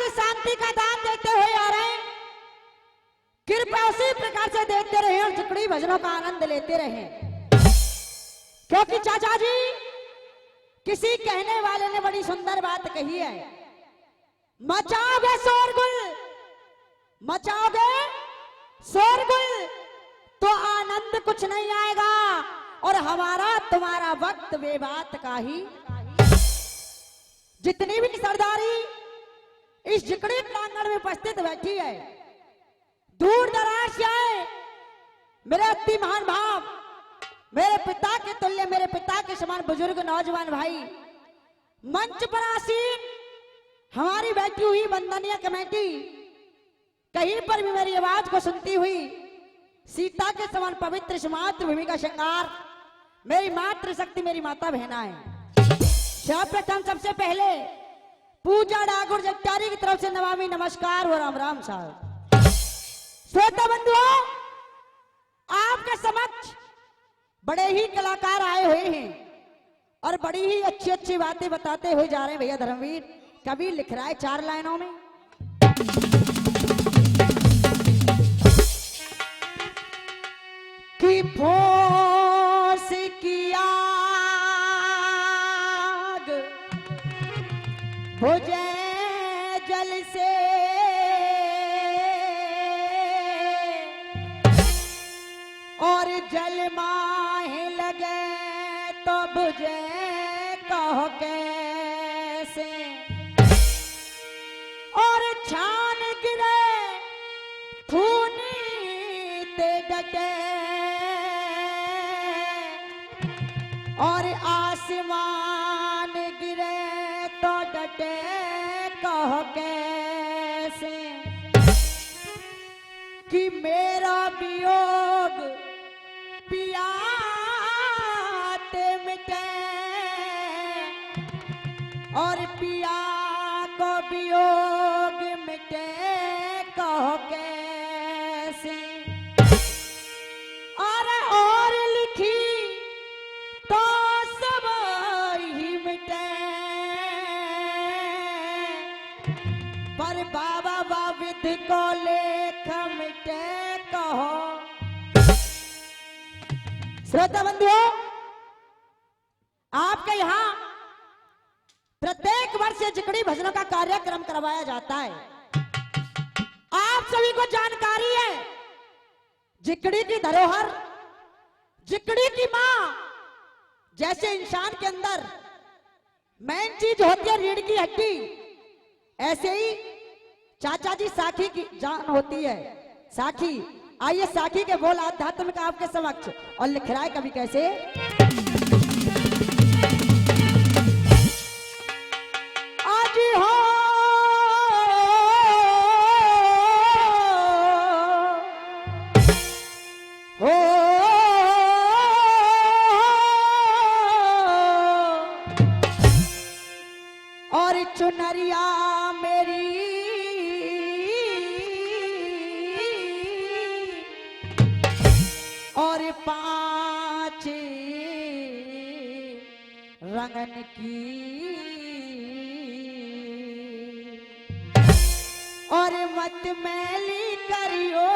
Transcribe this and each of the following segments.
से शांति का दान देते हुए आ रहे हैं। कृपया उसी प्रकार से देखते रहे और जिकड़ी भजनों का आनंद लेते रहे, क्योंकि चाचा जी किसी कहने वाले ने बड़ी सुंदर बात कही है, मचाओगे शोरगुल, मचाओगे शोरगुल तो आनंद कुछ नहीं आएगा और हमारा तुम्हारा वक्त बेबात का ही। जितनी भी सरदारी इस जिकड़ी प्रांगण में उपस्थित बैठी है, दूर दराज से आए मेरे अति महान भाव, मेरे पिता के तुल्य, मेरे पिता के समान बुजुर्ग नौजवान भाई, मंच पर आसीन हमारी बैठी हुई वंदनीय कमेटी, कहीं पर भी मेरी आवाज को सुनती हुई सीता के समान पवित्र मातृभूमि का श्रृंगार, मेरी मातृशक्ति, मेरी माता बहना है। सर्वप्रथम सबसे पहले पूजा डाकुर जगतारी की तरफ से नमामि नमस्कार और राम राम साहब। श्रोता बंधुओं, आपके समक्ष बड़े ही कलाकार आए हुए हैं और बड़ी ही अच्छी अच्छी बातें बताते हुए जा रहे हैं। भैया धर्मवीर कवि लिख रहा है 4 लाइनों में, कि फोस की आग बुझे जल से, और जल माहे लगे तो बुझे कहो कैसे, और छान गिरे खूनी ते डटे, और आसमान गिरे तो डटे कहो कैसे, कि मेरा वियोग पियाते मिटे, और पिया को वियोग मिटे कहो कैसे, और लिखी तो सब ही मिटे, पर बाबा बाविद को लेख मिटे कहो। श्रोता बंधुओं, आपके यहाँ प्रत्येक वर्ष जिकड़ी भजनों का कार्यक्रम करवाया जाता है। आप सभी को जानकारी है, जिकड़ी की धरोहर, जिकड़ी की मां, जैसे इंसान के अंदर मेन चीज होती है रीढ़ की हड्डी, ऐसे ही चाचा जी साखी की जान होती है, साखी। आइए साखी के बोल आध्यात्मिक आपके समक्ष, और लिख रहा है कभी कैसे, आज हो और चुनरिया मेरी और 5 रंगन की, और मत मैली करियो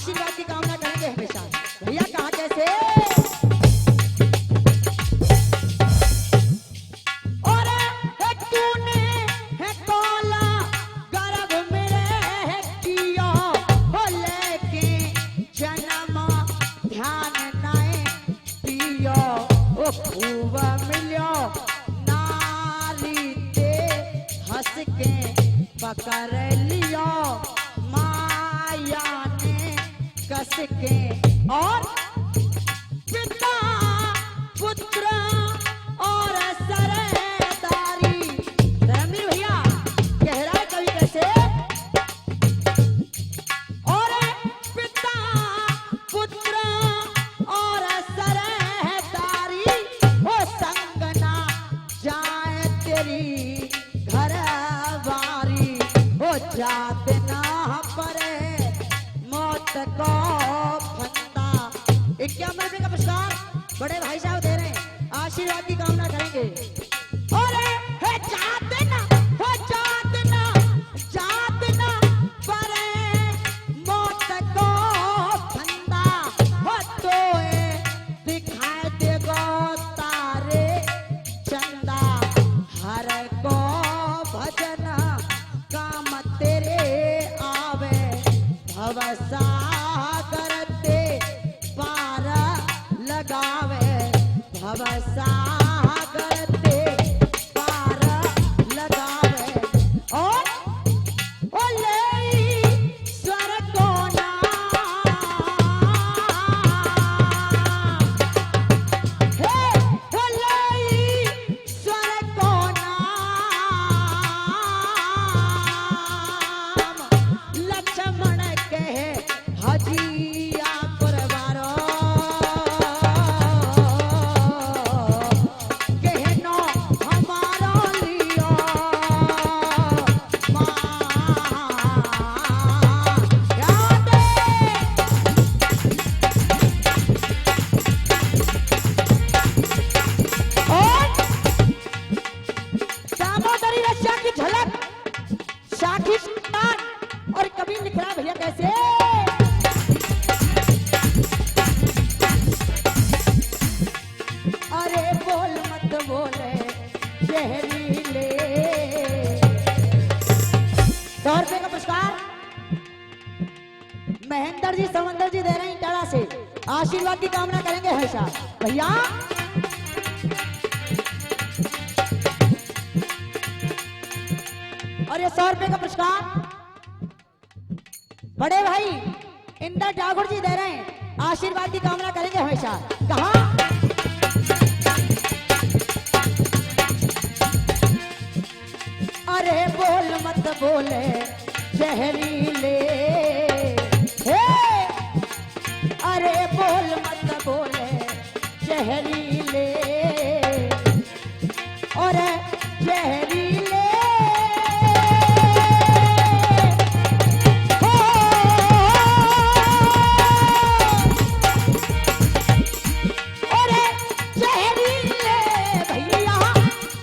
आशीर्वाद की कामना करेंगे हमेशा। भैया कहा कैसे और तूने है तोला गर्भ मेरे है किया हो लेके जन्म ध्यान नाए पियो ओ खूब मिलो नारी ते हंस के पकड़ लियो माया ने कस के और पिता पुत्र और सरदारी। रणवीर भैया कह रहा है कवि कैसे और पिता पुत्र और सरदारी ओ संगना जाए तेरी घर बारी ओ जात ना परे मौत को फंदा। 51 रुपए का पुरस्कार बड़े भाई साहब दे रहे हैं, आशीर्वाद की कामना करेंगे। और है जात ना परे मौत को फंदा हो तो दिखाई देगो तारे चंदा हर को भजन काम तेरे आवे भवसागर ते पार लगावे भवसागर ते पार लगावे और ओ ले स्वर को हे ओ ले स्वर को लक्ष्मण कहे हजिया परवारो कहनो हमारो लियो मां याद और दामोदरी रक्षा की झलक साखी सुल्तान और कभी लिख रहा है भैया कैसे अरे बोल मत बोले जहरीले। 100 रुपए का पुरस्कार महेंद्र जी समंदर जी दे रहे हैं इटाड़ा से, आशीर्वाद की कामना करेंगे हमेशा। भैया और ये 100 रुपए का पुरस्कार बड़े भाई इंदर ठाकुर जी दे रहे हैं, आशीर्वाद की कामना करेंगे हमेशा। कहा अरे बोल मत बोले जहरीले हे अरे बोल मत बोले जहरीले और जहरीले हो और जहरीले भैया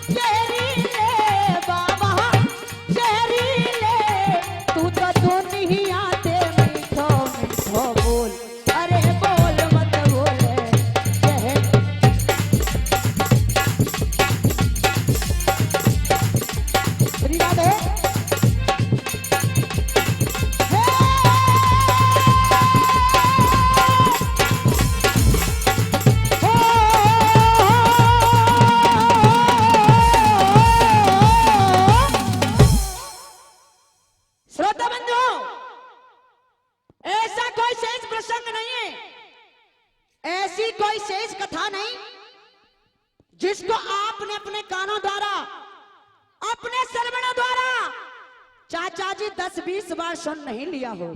जहरीले बाबा जहरीले तू तो दुनिया ते मीठो मीठो बोल अरे बोल मत बोले जहर राधे श्रोता बंधु ऐसा कोई शेष प्रसंग नहीं है, ऐसी कोई शेष कथा नहीं जिसको आपने अपने कानों द्वारा अपने श्रवण द्वारा चाचा जी 10-20 बार सुन नहीं लिया हो।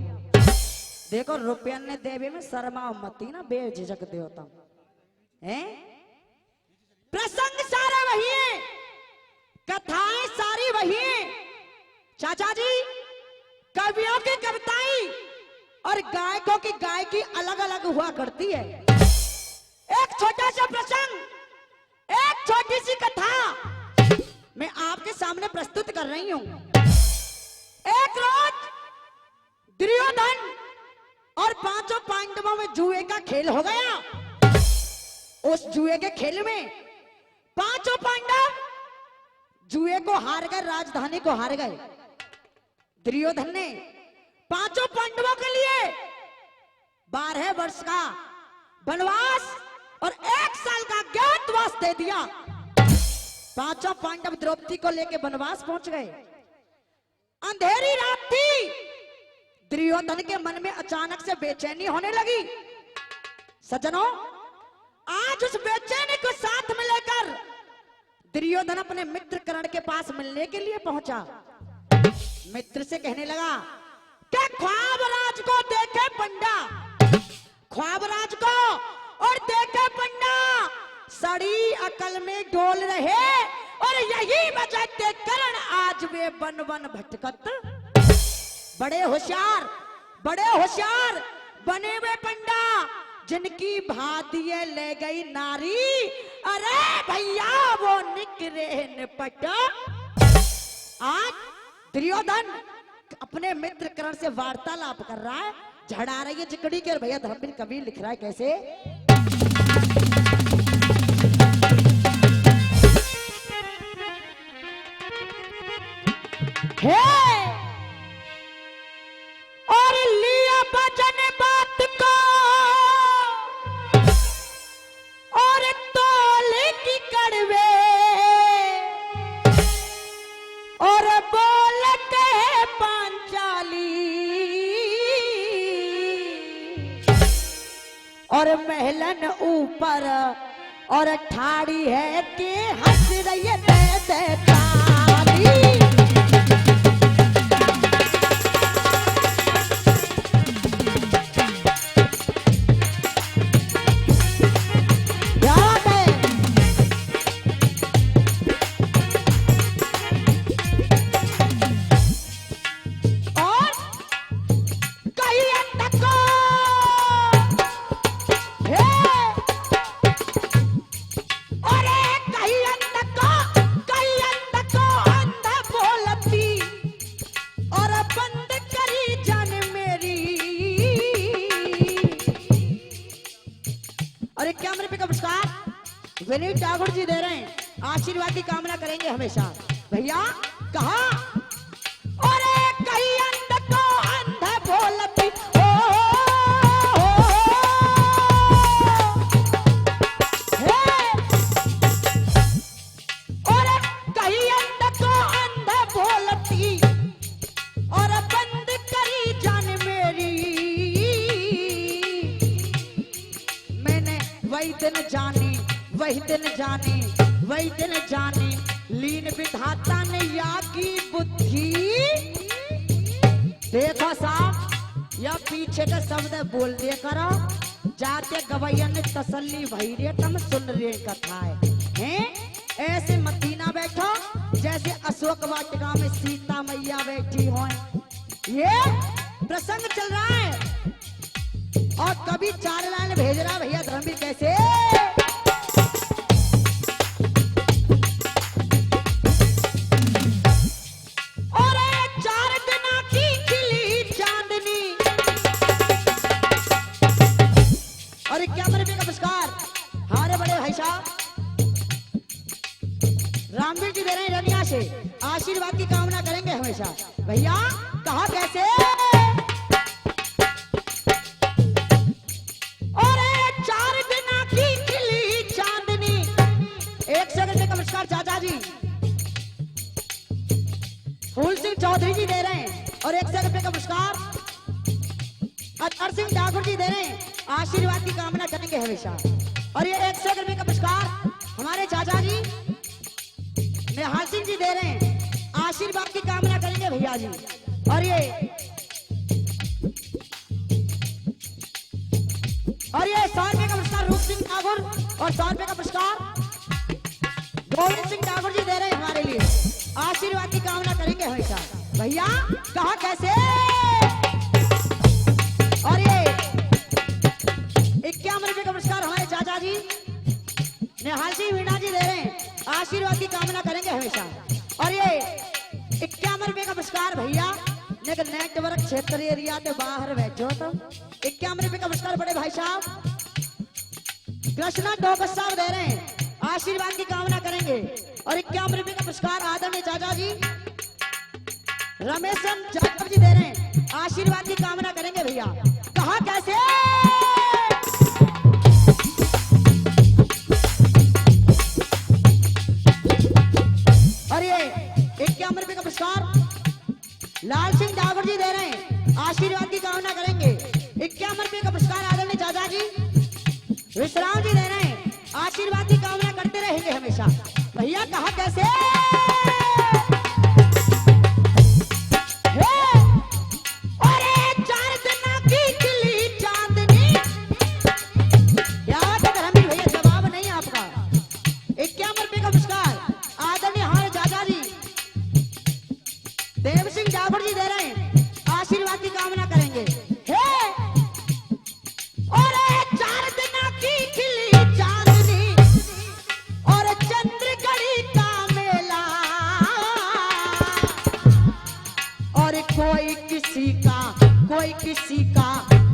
देखो रुपया ने देवे में शर्मा मती ना बेझिझक देवता है। प्रसंग सारे वही है, कथाएं सारी वही है। चाचा जी कवियों की कविताएं और गायकों की गायकी अलग अलग हुआ करती है। एक छोटा सा प्रसंग, एक छोटी सी कथा मैं आपके सामने प्रस्तुत कर रही हूं। एक रोज दुर्योधन और 5 जुए का खेल हो गया। उस जुए के खेल में पांचों पांडव जुए को हार गए, राजधानी को हार गए। दुर्योधन ने पांचों पांडवों के लिए 12 वर्ष का वनवास और 1 साल का अज्ञातवास दे दिया। पांचों पांडव द्रौपदी को लेकर वनवास पहुंच गए। अंधेरी रात थी। दुर्योधन के मन में अचानक से बेचैनी होने लगी। सज्जनों, आज उस बेचैनी को साथ में लेकर दुर्योधन अपने मित्र कर्ण के पास मिलने के लिए पहुंचा। मित्र से कहने लगा कि ख्वाबराज को देखे पंडा, ख्वाबराज को और देखे पंडा सड़ी अकल में डोल रहे, और यही वजह से कर्ण आज वे वन वन भटकत। बड़े होशियार बने हुए पंडा जिनकी भातिये ले गई नारी, अरे भैया वो निकरे निपट। आज दुर्योधन अपने मित्र कर्ण से वार्तालाप कर रहा है, झड़ा रही है चिकड़ी के। और भैया धर्मवीर कबीर लिख रहा है कैसे, हे और लिया बचन बात को और तोले की कड़वे, और बोलते पांचाली, और महलन ऊपर और ठाड़ी है कि हंस रही है ताली। विनीत ठाकुर जी दे रहे हैं, आशीर्वाद की कामना करेंगे हमेशा। भैया कहा, और कहीं अंध को अंध बोलती हो, और कहीं अंध को अंध बोलती, और बंद करी जान मेरी। मैंने वही दिन जानी, वही दिन जानी लीन विधाता ने या की बुद्धि। देखो साहब, या पीछे का शब्द बोल दिया करो, जाते गवैयन ने तसल्ली भई रे तुम सुन रे कथा है। ऐसे मदीना बैठो जैसे अशोक वाटिका में सीता मैया बैठी हो। ये प्रसंग चल रहा है और कभी 4 लाइन भेज रहा भैया धर्मवीर कैसे, रामवीर जी दे रहे हैं रनिया से, आशीर्वाद की कामना करेंगे हमेशा। भैया कहा कैसे, और 4 दिन की खिली चांदनी। 100 रुपए का पुरस्कार चाचा जी फूल सिंह चौधरी जी दे रहे हैं, और 100 रुपए का पुरस्कार अतर सिंह ठाकुर जी दे रहे हैं, आशीर्वाद की कामना करेंगे हमेशा। और ये 100 रुपए का पुरस्कार हमारे चाचा जी निहाल सिंह जी दे रहे हैं, आशीर्वाद की कामना करेंगे भैया जी। और ये 100 रुपए का पुरस्कार रूप सिंह ठाकुर, और 100 रुपए का पुरस्कार गोविंद सिंह ठाकुर जी दे रहे हैं हमारे लिए, आशीर्वाद की कामना करेंगे हमेशा। भैया कहा कैसे, और ये 51 रुपए का पुरस्कार हमारे चाचा जी निहाल सिंह मीणा जी दे रहे हैं, आशीर्वाद की कामना करेंगे हमेशा। और ये 51 रुपए का पुरस्कार भैया एक नेटवर्क क्षेत्र एरिया के बाहर बैठो तो 51 रुपए का पुरस्कार बड़े भाई साहब कृष्णा डोकस साहब दे रहे हैं, आशीर्वाद की कामना करेंगे। और 51 रुपए का पुरस्कार आदरणीय चाचा जी रमेशन जाटव जी दे रहे हैं, आशीर्वाद की कामना करेंगे भैया। कहा कैसे और ये 51 रुपए का पुरस्कार लाल सिंह डागर जी दे रहे हैं, आशीर्वाद की कामना करेंगे। 51 रुपए का पुरस्कार आदरणीय चाचा जी विश्राम जी दे रहे हैं, आशीर्वाद की कामना करते रहेंगे हमेशा। भैया कहा कैसे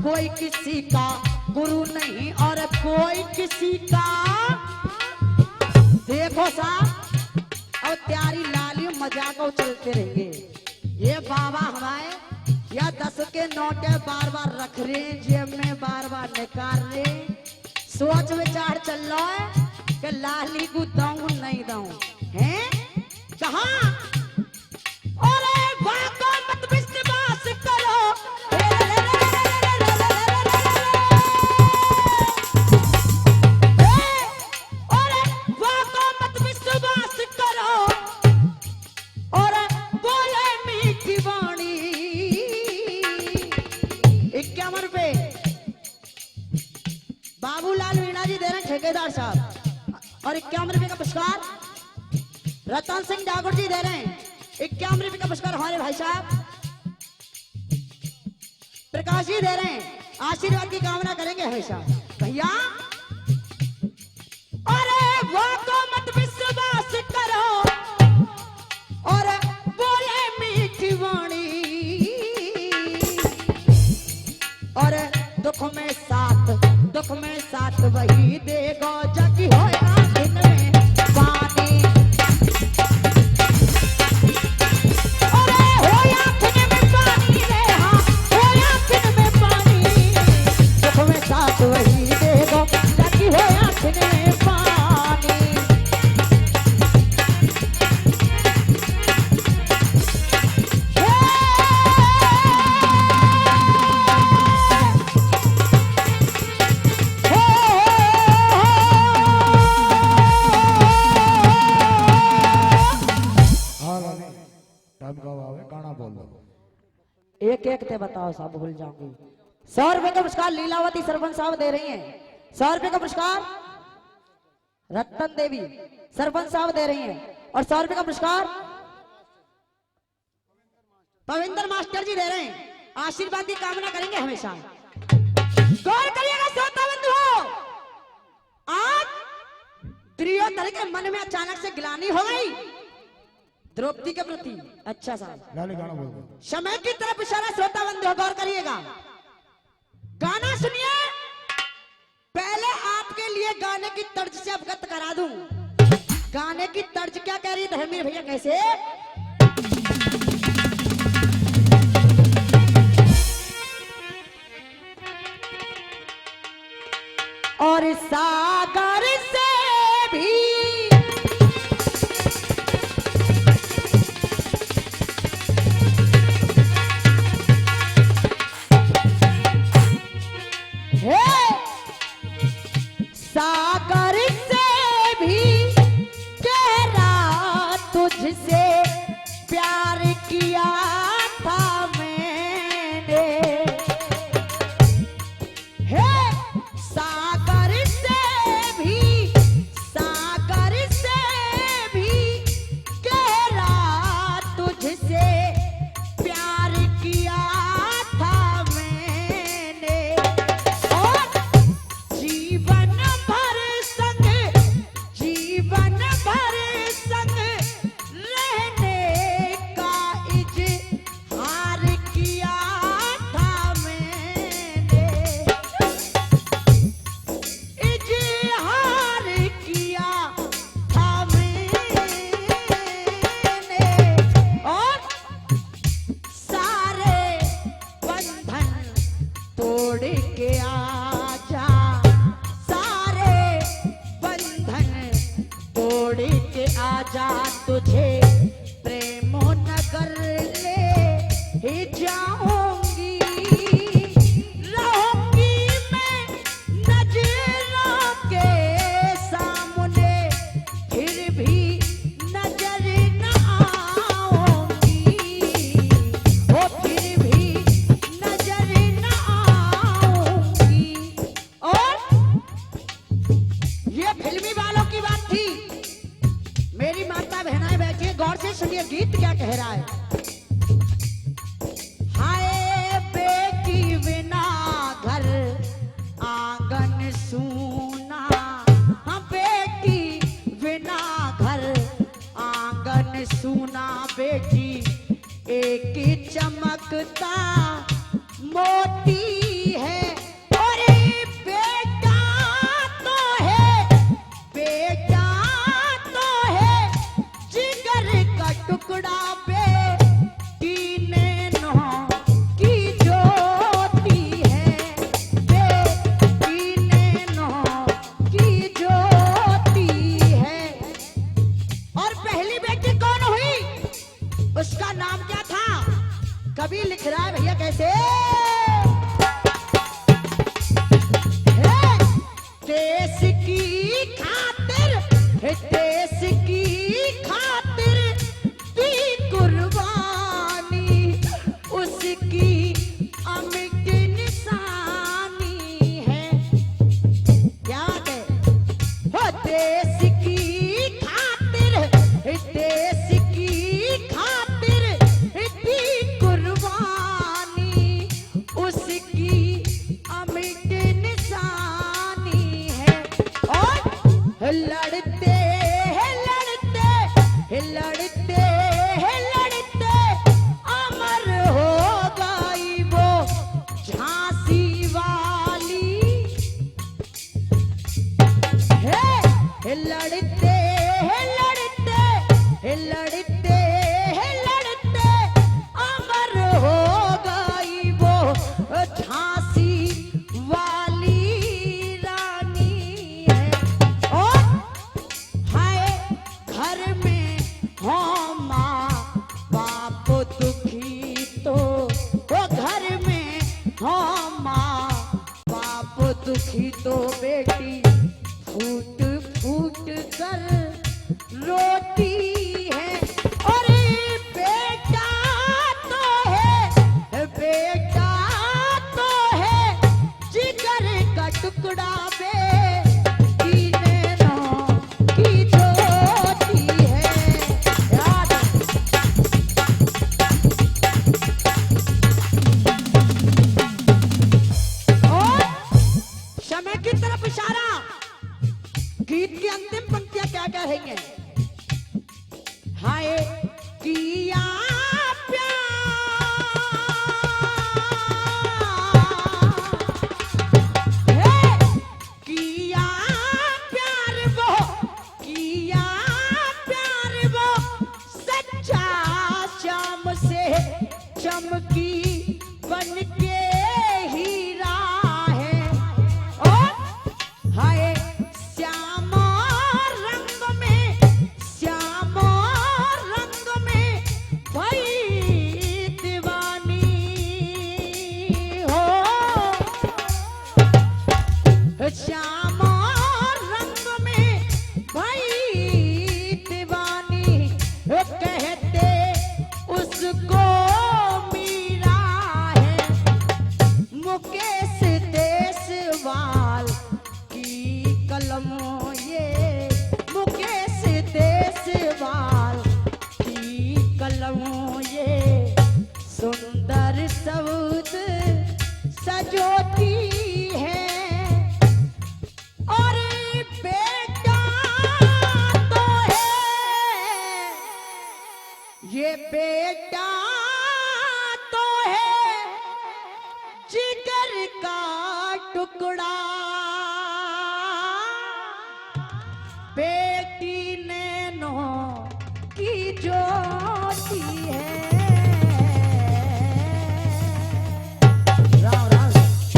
कोई किसी का गुरु नहीं और कोई किसी का देखो साहब और त्यारी लाली मजाक चलते रहेंगे। ये बाबा हमारे या 10 के नोट बार बार रख रहे जेब में, बार बार निकाल रहे, सोच विचार चल रहा है कि लाली को दूं नहीं दूं हैं कहा। मत विश्वास करो बाबूलाल मीणा जी दे रहे हैं ठेकेदार साहब। और 51 रुपए का पुरस्कार रतन सिंह डागर जी दे रहे हैं, 51 रुपए का पुरस्कार हमारे भाई साहब प्रकाश जी दे रहे हैं, आशीर्वाद की कामना करेंगे हमेशा भैया। अरे वो तो मत विश्वास करो और बोले मीठी वाणी और दुख में साथ वही देगो जगी हो आखिर में पानी। अरे हो आखिर में पानी रे, हाँ हो आखिर में पानी, दुख में साथ वही देगो जगी हो आखिर में पानी। एक एक ते बताओ साहब भूल जाऊंगी। 100 रुपए का पुरस्कार लीलावती सरपंच साहब दे रही हैं, 100 रुपए का पुरस्कार रतन देवी सरपंच साहब दे रही हैं और 100 रुपए का पुरस्कार पविंदर मास्टर जी दे रहे हैं, आशीर्वाद की कामना करेंगे हमेशा। गौर करिएगा श्रोता बंधुओं, आज त्रियोदर के मन में अचानक से गिलानी हो गई द्रौपदी के प्रति। अच्छा साहब गाना बोल दो, समय की तरफ इशारा श्रोता बंधु गौर करिएगा, गाना सुनिए। पहले आपके लिए गाने की तर्ज से अवगत करा दूं, गाने की तर्ज क्या कह रही है धर्मवीर भैया कैसे। और सागर से भी सागर से भी गहरा तुझसे तोड़ के आजा, सारे बंधन तोड़ के आजा, तुझे प्रेम नगर ले ही जाऊंगी। रहूंगी मैं नजरों के सामने, फिर भी नजर न आऊंगी, ओ फिर भी नजर न आऊंगी। और ये फिल्मी वालों की बात थी। मेरी माता बहनाएं बैठिए, गौर से सुनिए गीत क्या कह रहा है। हाय बेटी बिना घर आंगन सूना, हाँ बेटी बिना घर आंगन सूना, बेटी एक चमकता मोती है। अरे बेटा तो है, बेटा तो है जिगर का टुकड़ा, बेटी नैनों की ज्योति है, बेटी नैनों की ज्योति है। और पहली बेटी कौन हुई, उसका नाम क्या था? कवि लिख रहा है भैया कैसे, देश की खातिर, देश की खातिर दी कुर्बानी, उसकी अमिट निशानी है। क्या है? हो देश की खातिर, देश की खातिर दी कुर्बानी, उसकी अमिट निशानी है। और लड़ते हैं लड़ते हैं लड़ते हैं लड़ते अमर हो गई वो झांसी वाली है। लड़ते हैं लड़ते हैं लड़ते हैं लड़ते अमर हो गई वो झांसी वाली रानी है। और हाय घर में हो माँ बाप दुखी तो, वो घर में हो माँ बाप दुखी तो, बेटी फूट फूट कर रोती है। अरे बेटा तो है, बेटा तो है जिगर का टुकड़ा, बेटी नैनों की ज्योति है। याद और समय की तरफ इशारा। गीत की अंतिम पंक्तियां क्या कहेंगे? हाय किया प्यार, किया प्यार वो, किया प्यार वो सच्चा शाम से, चमकी बन के हीरा है। और हाय श्याम रंग में, श्याम रंग में भई दीवानी हो, श्याम रंग में भई दीवानी, कहते उसको मीरा है। मुकेश देशवाल की कलम, ये मुकेश देशवाल की कलम, ये सुंदर शब्द सजोती है। और बेटा तो है, ये बेटा तो है जिगर का टुकड़ा।